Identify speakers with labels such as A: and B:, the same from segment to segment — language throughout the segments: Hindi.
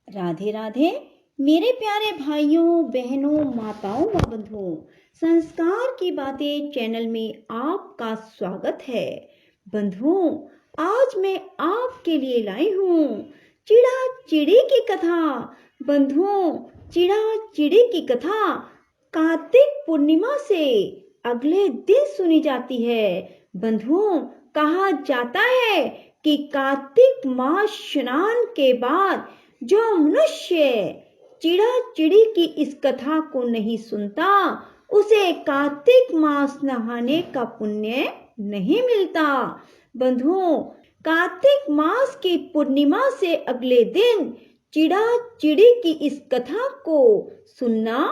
A: राधे राधे मेरे प्यारे भाइयों बहनों माताओं व बंधुओं, संस्कार की बातें चैनल में आपका स्वागत है। बंधुओं, आज मैं आपके लिए लाई हूँ चिड़ा चिड़ी की कथा। बंधुओं, चिड़ा चिड़ी की कथा कार्तिक पूर्णिमा से अगले दिन सुनी जाती है। बंधुओं, कहा जाता है कि कार्तिक मास स्नान के बाद जो मनुष्य चिड़ा चिड़ी की इस कथा को नहीं सुनता, उसे कार्तिक मास नहाने का पुण्य नहीं मिलता। बंधुओं, कार्तिक मास की पूर्णिमा से अगले दिन चिड़ा चिड़ी की इस कथा को सुनना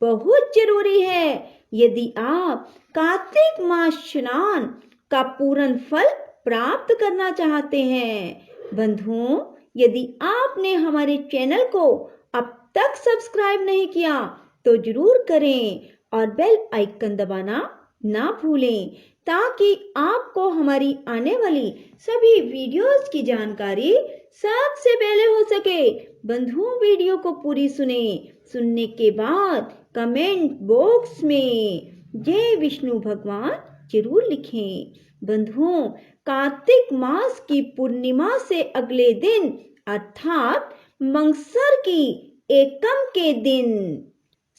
A: बहुत जरूरी है। यदि आप कार्तिक मास स्नान का पूर्ण फल प्राप्त करना चाहते हैं। बंधुओं, यदि आपने हमारे चैनल को अब तक सब्सक्राइब नहीं किया तो जरूर करें और बेल आइकन दबाना ना भूलें, ताकि आपको हमारी आने वाली सभी वीडियोस की जानकारी सबसे पहले हो सके। बंधुओं, वीडियो को पूरी सुनने के बाद कमेंट बॉक्स में जय विष्णु भगवान जरूर लिखें। बंधुओं, कार्तिक मास की पूर्णिमा से अगले दिन अर्थात मंगसर की एकम के दिन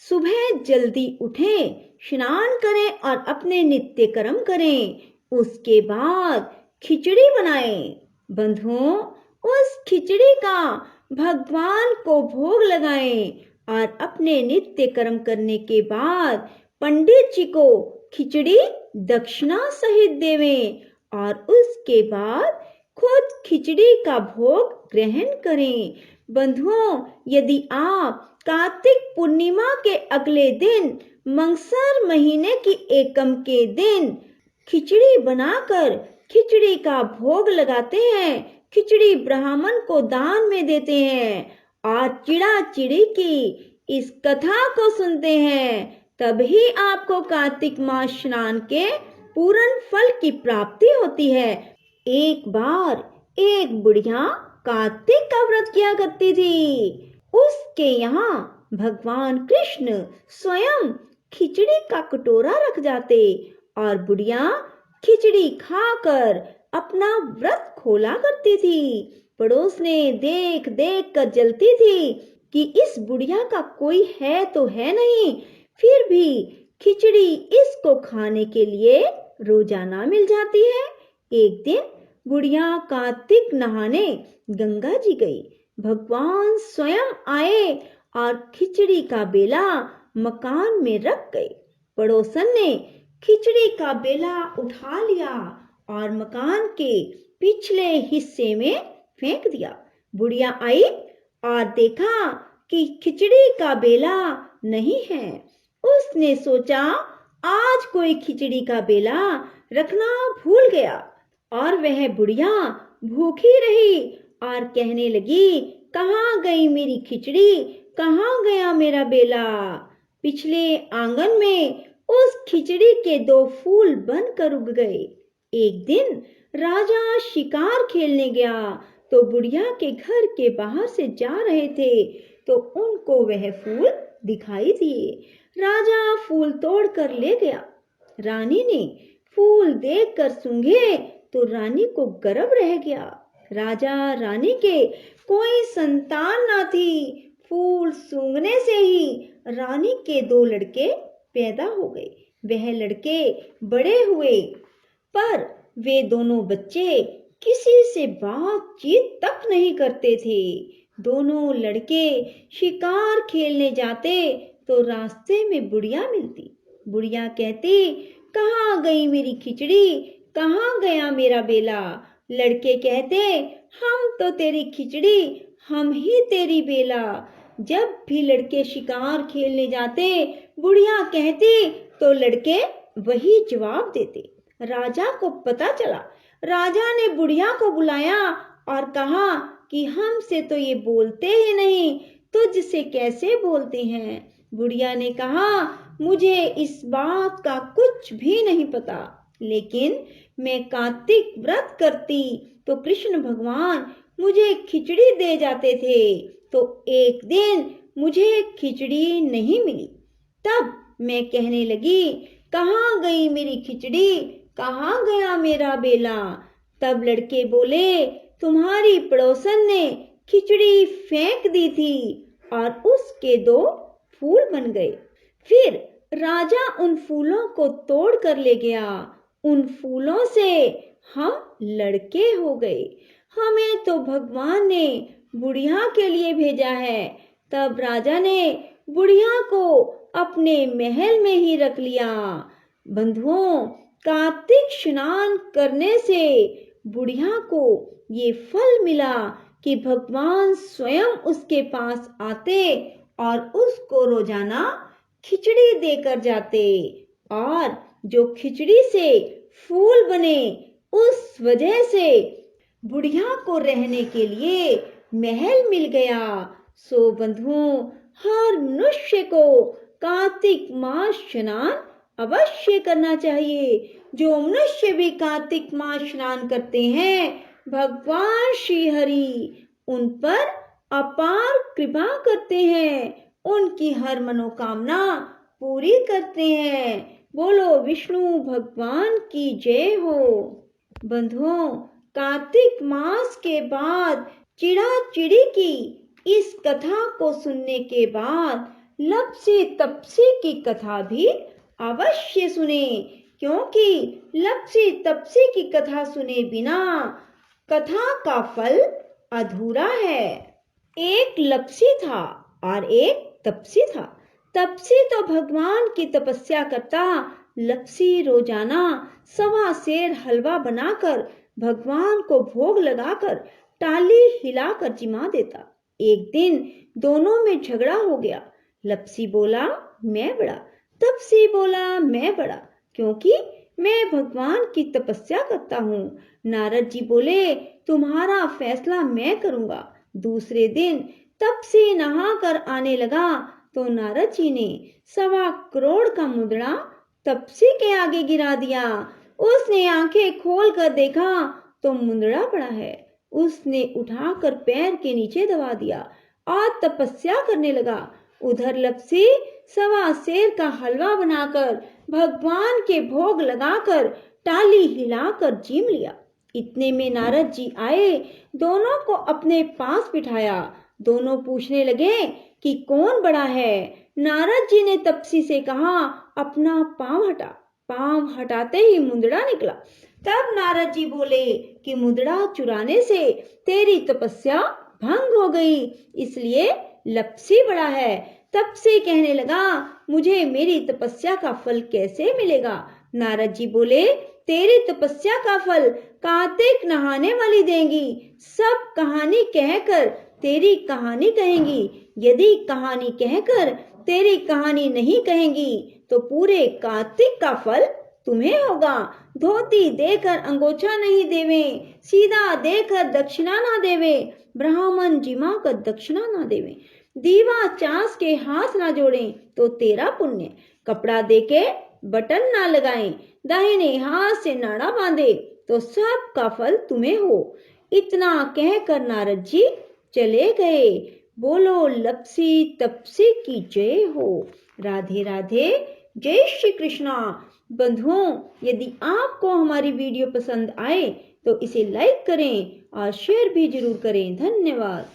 A: सुबह जल्दी उठें, स्नान करें और अपने नित्य कर्म करें। उसके बाद खिचड़ी बनाएं। बंधुओं, उस खिचड़ी का भगवान को भोग लगाएं और अपने नित्य कर्म करने के बाद पंडित जी को खिचड़ी दक्षिणा सहित देवें और उसके बाद खुद खिचड़ी का भोग ग्रहण करें। बंधुओं, यदि आप कार्तिक पूर्णिमा के अगले दिन मंगसर महीने की एकम के दिन खिचड़ी बनाकर खिचड़ी का भोग लगाते हैं, खिचड़ी ब्राह्मण को दान में देते हैं और चिड़ा चिड़ी की इस कथा को सुनते हैं, तभी आपको कार्तिक मास स्नान के पूर्ण फल की प्राप्ति होती है। एक बार एक बुढ़िया कार्तिक का व्रत किया करती थी। उसके यहाँ भगवान कृष्ण स्वयं खिचड़ी का कटोरा रख जाते और बुढ़िया खिचड़ी खाकर अपना व्रत खोला करती थी। पड़ोस ने देख देख कर जलती थी कि इस बुढ़िया का कोई है तो है नहीं, फिर भी खिचड़ी इसको खाने के लिए रोजाना मिल जाती है। एक दिन बुढ़िया कार्तिक नहाने गंगा जी गई। भगवान स्वयं आए और खिचड़ी का बेला मकान में रख गए। पड़ोसन ने खिचड़ी का बेला उठा लिया और मकान के पिछले हिस्से में फेंक दिया। बुढ़िया आई और देखा कि खिचड़ी का बेला नहीं है। उसने सोचा आज कोई खिचड़ी का बेला रखना भूल गया और वह बुढ़िया भूखी रही और कहने लगी, कहाँ गई मेरी खिचड़ी, कहाँ गया मेरा बेला। पिछले आंगन में उस खिचड़ी के 2 फूल बनकर उग गए। एक दिन राजा शिकार खेलने गया तो बुढ़िया के घर के बाहर से जा रहे थे तो उनको वह फूल दिखाई दिए। राजा फूल तोड़कर ले गया। रानी ने फूल देखकर सूंघे तो रानी को गर्व रह गया। राजा रानी के कोई संतान ना थी। फूल सूंघने से ही रानी के 2 लड़के पैदा हो गए। वह लड़के बड़े हुए पर वे दोनों बच्चे किसी से बातचीत तक नहीं करते थे। दोनों लड़के शिकार खेलने जाते तो रास्ते में बुढ़िया मिलती। बुढ़िया कहती, कहाँ गई मेरी खिचड़ी, कहाँ गया मेरा बेला। लड़के कहते, हम तो तेरी खिचड़ी, हम ही तेरी बेला। जब भी लड़के शिकार खेलने जाते बुढ़िया कहती तो लड़के वही जवाब देते। राजा को पता चला। राजा ने बुढ़िया को बुलाया और कहा कि हमसे तो ये बोलते ही नहीं, तुझसे कैसे बोलते हैं। बुढ़िया ने कहा, मुझे इस बात का कुछ भी नहीं पता, लेकिन मैं कार्तिक व्रत करती तो कृष्ण भगवान मुझे खिचड़ी दे जाते थे, तो एक दिन मुझे खिचड़ी नहीं मिली। तब मैं कहने लगी, कहाँ गई मेरी खिचड़ी, कहाँ गया मेरा बेला। तब लड़के बोले, तुम्हारी पड़ोसन ने खिचड़ी फेंक दी थी और उसके 2 फूल बन गए। फिर राजा उन फूलों को तोड़ कर ले गया। उन फूलों से हम लड़के हो गए। हमें तो भगवान ने बुढ़िया के लिए भेजा है। तब राजा ने बुढ़िया को अपने महल में ही रख लिया। बंधुओं, कार्तिक स्नान करने से बुढ़िया को ये फल मिला कि भगवान स्वयं उसके पास आते और उसको रोजाना खिचड़ी देकर जाते। और जो खिचड़ी से फूल बने, उस वजह से बुढ़िया को रहने के लिए महल मिल गया। सो बंधुओं, हर मनुष्य को कार्तिक मास स्नान अवश्य करना चाहिए। जो मनुष्य भी कार्तिक मास स्नान करते हैं, भगवान श्री हरि उन पर अपार कृपा करते हैं, उनकी हर मनोकामना पूरी करते हैं। बोलो विष्णु भगवान की जय हो। बंधुओं, कार्तिक मास के बाद चिड़ा चिड़ी की इस कथा को सुनने के बाद लप्सी तप्सी की कथा भी अवश्य सुने, क्योंकि लप्सी तप्सी की कथा सुने बिना कथा का फल अधूरा है। एक लप्सी था और एक तप्सी था। तप्सी तो भगवान की तपस्या करता। लप्सी रोजाना 1.25 सेर हलवा बनाकर भगवान को भोग लगाकर टाली हिलाकर जिमा देता। एक दिन दोनों में झगड़ा हो गया। लप्सी बोला, मैं बड़ा। तप्सी बोला, मैं बड़ा, क्योंकि मैं भगवान की तपस्या करता हूँ। नारद जी बोले, तुम्हारा फैसला मैं करूंगा। दूसरे दिन तप्सी नहा कर आने लगा तो नारद जी ने 1.25 करोड़ का मुद्रा तप्सी के आगे गिरा दिया। उसने आंखें खोल कर देखा तो मुंदड़ा पड़ा है। उसने उठाकर पैर के नीचे दबा दिया और तपस्या करने लगा। उधर लप्सी 1.25 सेर का हलवा बनाकर भगवान के भोग लगाकर टाली हिलाकर जीम लिया। इतने में नारद जी आए, दोनों को अपने पास बिठाया। दोनों पूछने लगे कि कौन बड़ा है। नारद जी ने तप्सी से कहा, अपना पांव हटा। पांव हटाते ही मुंदड़ा निकला। तब नारद जी बोले कि मुंदड़ा चुराने से तेरी तपस्या भंग हो गई, इसलिए लप्सी बड़ा है। तप्सी कहने लगा, मुझे मेरी तपस्या का फल कैसे मिलेगा। नारद जी बोले, तेरी तपस्या का फल कार्तिक नहाने वाली देंगी। सब कहानी कहकर तेरी कहानी कहेंगी। यदि कहानी कहकर तेरी कहानी नहीं कहेंगी तो पूरे कार्तिक का फल तुम्हें होगा। धोती देकर अंगोछा नहीं देवे, सीधा देकर दक्षिणा ना देवे, ब्राह्मण जिमा कर दक्षिणा ना देवे, दीवा चास के हाथ ना जोड़ें तो तेरा पुण्य, कपड़ा देके बटन ना लगाएं, दाहिने हाथ से नाड़ा बांधे तो सब का फल तुम्हें हो। इतना कहकर नारद जी चले गए। बोलो लप्सी तप्सी की जय हो। राधे राधे, जय श्री कृष्णा। बंधुओं, यदि आपको हमारी वीडियो पसंद आए तो इसे लाइक करें और शेयर भी जरूर करें। धन्यवाद।